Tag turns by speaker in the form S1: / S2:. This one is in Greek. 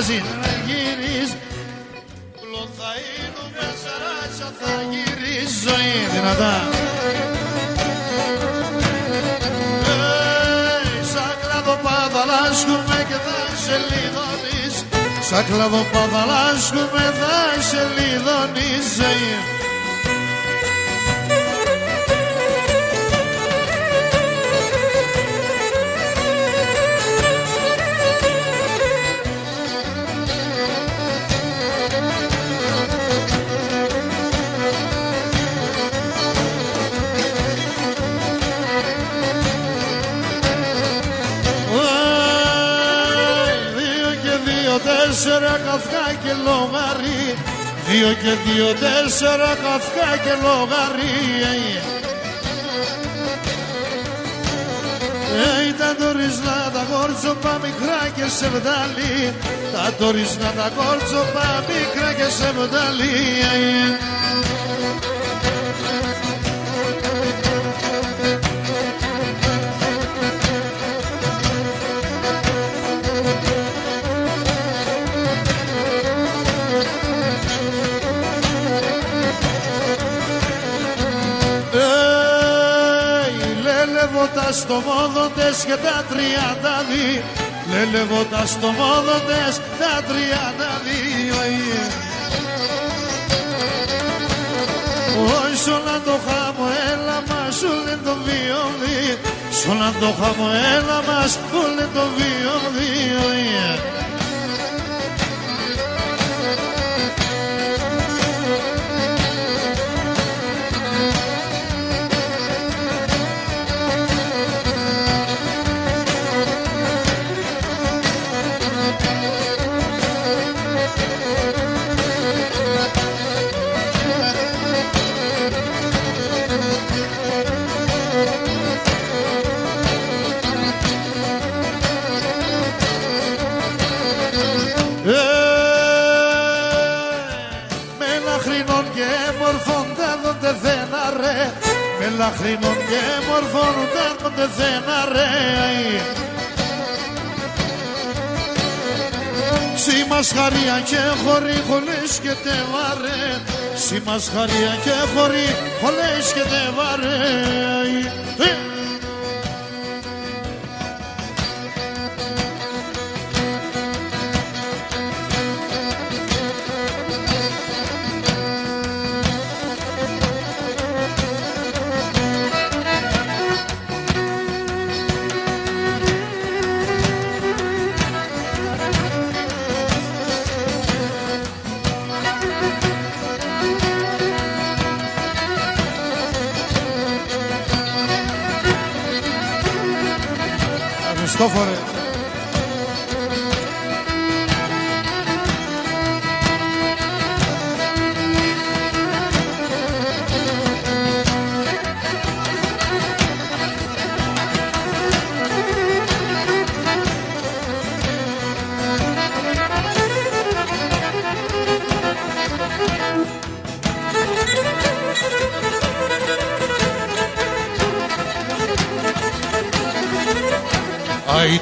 S1: μαζί να γυρίζει. Θα είναι σαράτσα, θα γυρίζει ζωή δυνατά. Σαν κλαδοπάδα λάσκουμε και θα σε λιδώνεις. Σαν κλαδοπάδα λάσκουμε θα σε λιδώνεις ζωή. Τέσσερα καυκά και λογαρί, 2 και 2, 4 καυκά και λογαρί. Τα τορισμά τα κόρτσοπα μικρά και σε βδαλί, τα τορισμά τα κόρτσοπα μικρά και σε βδαλί. Τα στομόδοντες και τα 32, λέλεβω τα στομόδοντες τα 32. Όχι σ' όλα το χάμω έλα μας σου λένε το βιώδη, σ' όλα το χάμω έλα μας σου λένε το βιώδη. Με λαχρινών και μορφών ούτε δεν αρέει. Σήμας χαρία και χωρί χολές και τε βαρέ, σήμας χαρία και χωρί χολές και τε βαρέ. Χριστόφορε. Ay